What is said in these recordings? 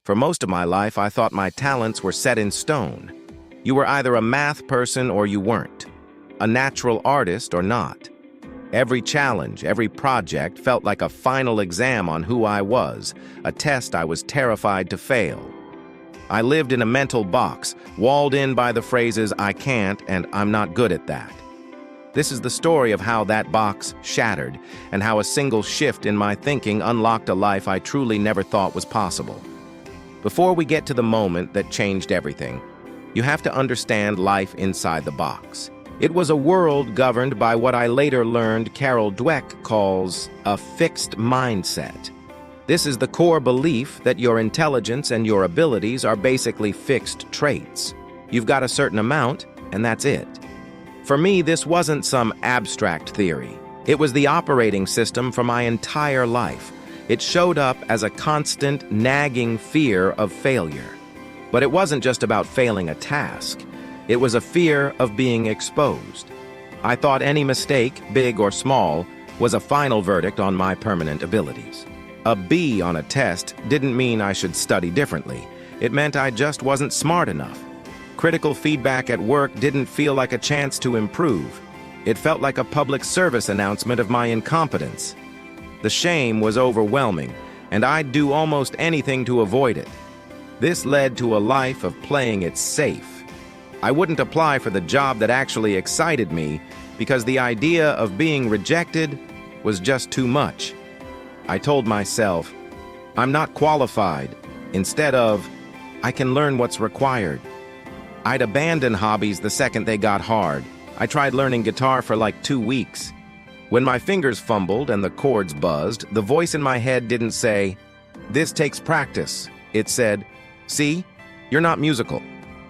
For most of my life, I thought my talents were set in stone. You were either a math person or you weren't, a natural artist or not. Every challenge, every project felt like a final exam on who I was, a test I was terrified to fail. I lived in a mental box, walled in by the phrases, "I can't," and "I'm not good at that." This is the story of how that box shattered, and how a single shift in my thinking unlocked a life I truly never thought was possible. Before we get to the moment that changed everything, you have to understand life inside the box. It was a world governed by what I later learned Carol Dweck calls a fixed mindset. This is the core belief that your intelligence and your abilities are basically fixed traits. You've got a certain amount, and that's it. For me, this wasn't some abstract theory. It was the operating system for my entire life. It showed up as a constant, nagging fear of failure. But it wasn't just about failing a task. It was a fear of being exposed. I thought any mistake, big or small, was a final verdict on my permanent abilities. A B on a test didn't mean I should study differently. It meant I just wasn't smart enough. Critical feedback at work didn't feel like a chance to improve. It felt like a public service announcement of my incompetence. The shame was overwhelming, and I'd do almost anything to avoid it. This led to a life of playing it safe. I wouldn't apply for the job that actually excited me because the idea of being rejected was just too much. I told myself, "I'm not qualified," instead of, "I can learn what's required." I'd abandon hobbies the second they got hard. I tried learning guitar for like 2 weeks. When my fingers fumbled and the chords buzzed, the voice in my head didn't say, "This takes practice." It said, "See, you're not musical.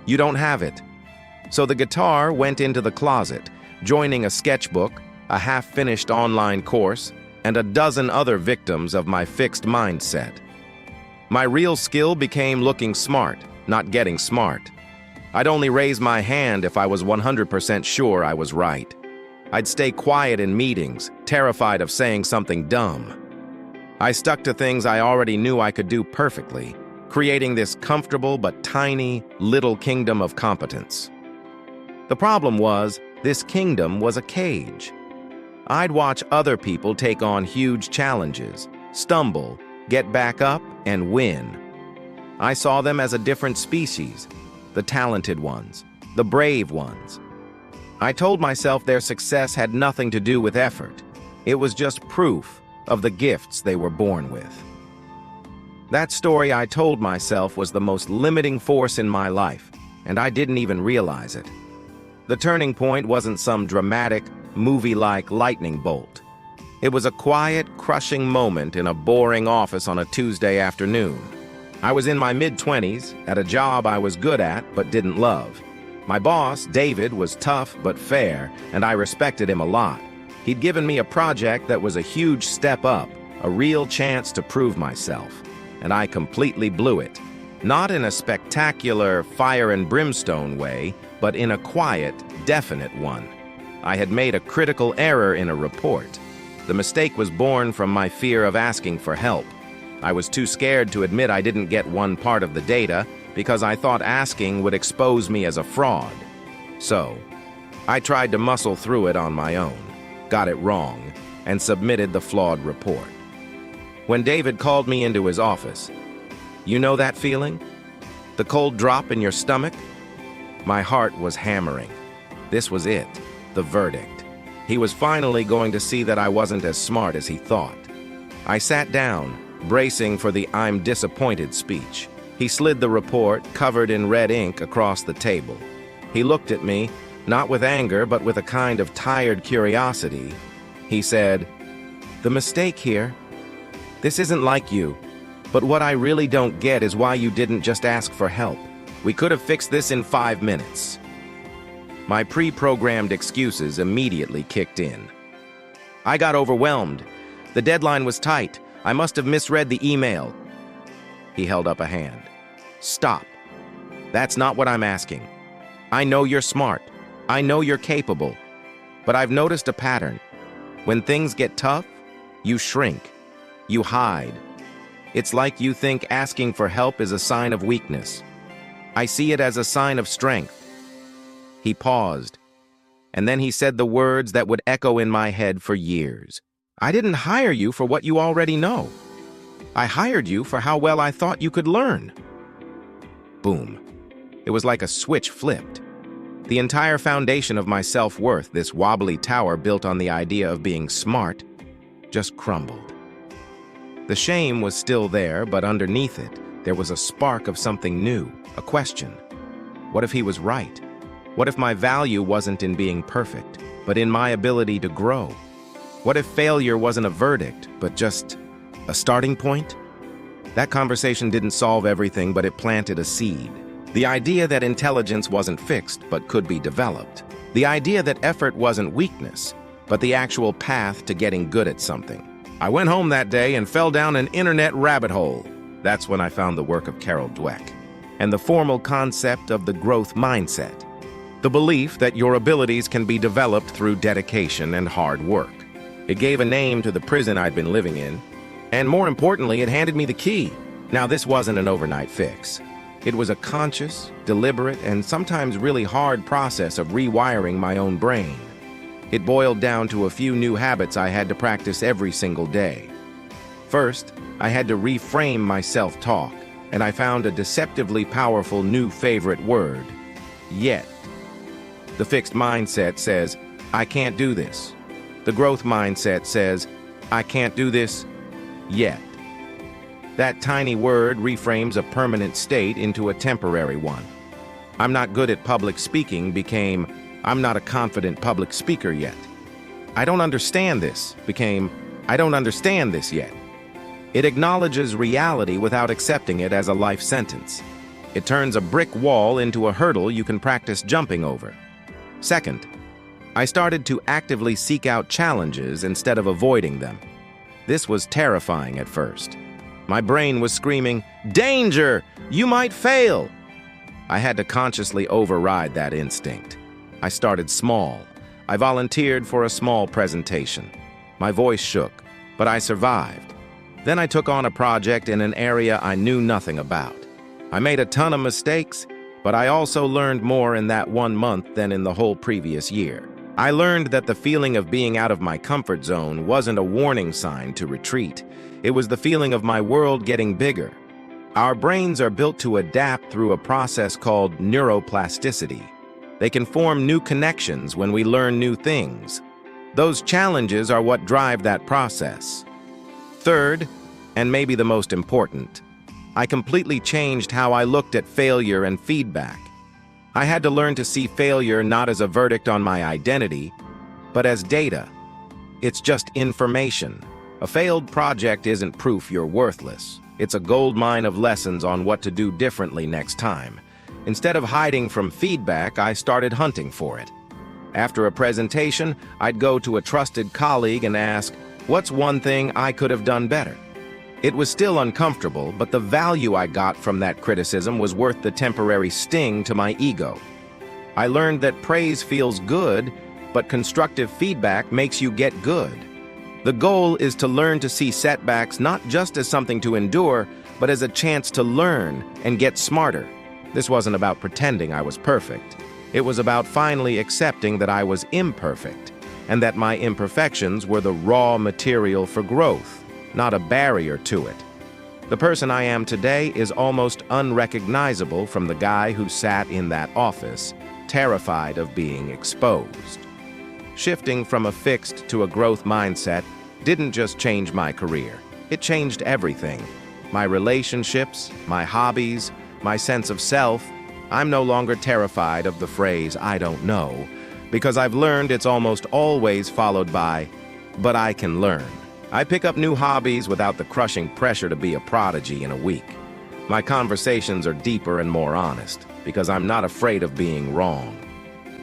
You don't have it." So the guitar went into the closet, joining a sketchbook, a half-finished online course, and a dozen other victims of my fixed mindset. My real skill became looking smart, not getting smart. I'd only raise my hand if I was 100% sure I was right. I'd stay quiet in meetings, terrified of saying something dumb. I stuck to things I already knew I could do perfectly, creating this comfortable but tiny, little kingdom of competence. The problem was, this kingdom was a cage. I'd watch other people take on huge challenges, stumble, get back up, and win. I saw them as a different species, the talented ones, the brave ones. I told myself their success had nothing to do with effort. It was just proof of the gifts they were born with. That story I told myself was the most limiting force in my life, and I didn't even realize it. The turning point wasn't some dramatic, movie-like lightning bolt. It was a quiet, crushing moment in a boring office on a Tuesday afternoon. I was in my mid-20s, at a job I was good at but didn't love. My boss, David, was tough but fair, and I respected him a lot. He'd given me a project that was a huge step up, a real chance to prove myself, and I completely blew it. Not in a spectacular fire and brimstone way, but in a quiet, definite one. I had made a critical error in a report. The mistake was born from my fear of asking for help. I was too scared to admit I didn't get one part of the data because I thought asking would expose me as a fraud. So, I tried to muscle through it on my own, got it wrong, and submitted the flawed report. When David called me into his office, you know that feeling? The cold drop in your stomach? My heart was hammering. This was it, the verdict. He was finally going to see that I wasn't as smart as he thought. I sat down, bracing for the "I'm disappointed" speech. He slid the report, covered in red ink, across the table. He looked at me, not with anger, but with a kind of tired curiosity. He said, "The mistake here, this isn't like you, but what I really don't get is why you didn't just ask for help. We could have fixed this in 5 minutes." My pre-programmed excuses immediately kicked in. I got overwhelmed. The deadline was tight. I must have misread the email. He held up a hand. "Stop. That's not what I'm asking. I know you're smart. I know you're capable. But I've noticed a pattern. When things get tough, you shrink. You hide. It's like you think asking for help is a sign of weakness. I see it as a sign of strength." He paused, and then he said the words that would echo in my head for years. "I didn't hire you for what you already know. I hired you for how well I thought you could learn." Boom. It was like a switch flipped. The entire foundation of my self-worth, this wobbly tower built on the idea of being smart, just crumbled. The shame was still there, but underneath it, there was a spark of something new, a question. What if he was right? What if my value wasn't in being perfect, but in my ability to grow? What if failure wasn't a verdict, but just a starting point? That conversation didn't solve everything, but it planted a seed. The idea that intelligence wasn't fixed, but could be developed. The idea that effort wasn't weakness, but the actual path to getting good at something. I went home that day and fell down an internet rabbit hole. That's when I found the work of Carol Dweck and the formal concept of the growth mindset. The belief that your abilities can be developed through dedication and hard work. It gave a name to the prison I'd been living in, and more importantly, it handed me the key. Now, this wasn't an overnight fix. It was a conscious, deliberate, and sometimes really hard process of rewiring my own brain. It boiled down to a few new habits I had to practice every single day. First, I had to reframe my self-talk, and I found a deceptively powerful new favorite word: yet. The fixed mindset says, "I can't do this." The growth mindset says, "I can't do this yet." That tiny word reframes a permanent state into a temporary one. "I'm not good at public speaking" became, "I'm not a confident public speaker yet." "I don't understand this" became, "I don't understand this yet." It acknowledges reality without accepting it as a life sentence. It turns a brick wall into a hurdle you can practice jumping over. Second, I started to actively seek out challenges instead of avoiding them. This was terrifying at first. My brain was screaming, "Danger! You might fail!" I had to consciously override that instinct. I started small. I volunteered for a small presentation. My voice shook, but I survived. Then I took on a project in an area I knew nothing about. I made a ton of mistakes, but I also learned more in that 1 month than in the whole previous year. I learned that the feeling of being out of my comfort zone wasn't a warning sign to retreat. It was the feeling of my world getting bigger. Our brains are built to adapt through a process called neuroplasticity. They can form new connections when we learn new things. Those challenges are what drive that process. Third, and maybe the most important, I completely changed how I looked at failure and feedback. I had to learn to see failure not as a verdict on my identity, but as data. It's just information. A failed project isn't proof you're worthless. It's a goldmine of lessons on what to do differently next time. Instead of hiding from feedback, I started hunting for it. After a presentation, I'd go to a trusted colleague and ask, "What's one thing I could have done better?" It was still uncomfortable, but the value I got from that criticism was worth the temporary sting to my ego. I learned that praise feels good, but constructive feedback makes you get good. The goal is to learn to see setbacks not just as something to endure, but as a chance to learn and get smarter. This wasn't about pretending I was perfect. It was about finally accepting that I was imperfect, and that my imperfections were the raw material for growth, not a barrier to it. The person I am today is almost unrecognizable from the guy who sat in that office, terrified of being exposed. Shifting from a fixed to a growth mindset didn't just change my career. It changed everything. My relationships, my hobbies, my sense of self. I'm no longer terrified of the phrase, "I don't know," because I've learned it's almost always followed by, "But I can learn." I pick up new hobbies without the crushing pressure to be a prodigy in a week. My conversations are deeper and more honest, because I'm not afraid of being wrong.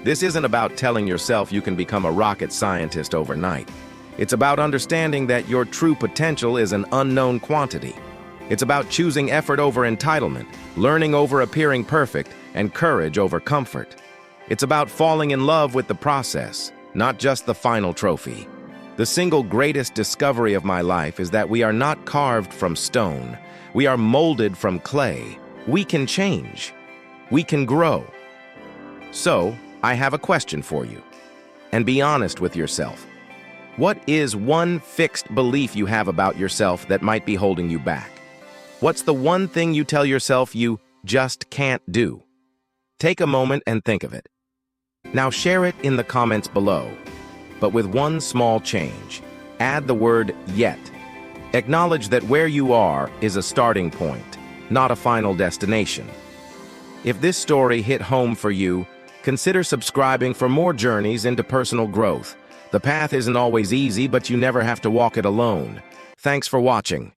This isn't about telling yourself you can become a rocket scientist overnight. It's about understanding that your true potential is an unknown quantity. It's about choosing effort over entitlement, learning over appearing perfect, and courage over comfort. It's about falling in love with the process, not just the final trophy. The single greatest discovery of my life is that we are not carved from stone. We are molded from clay. We can change. We can grow. So, I have a question for you. And be honest with yourself. What is one fixed belief you have about yourself that might be holding you back? What's the one thing you tell yourself you just can't do? Take a moment and think of it. Now share it in the comments below, but with one small change. Add the word yet. Acknowledge that where you are is a starting point, not a final destination. If this story hit home for you, consider subscribing for more journeys into personal growth. The path isn't always easy, but you never have to walk it alone. Thanks for watching.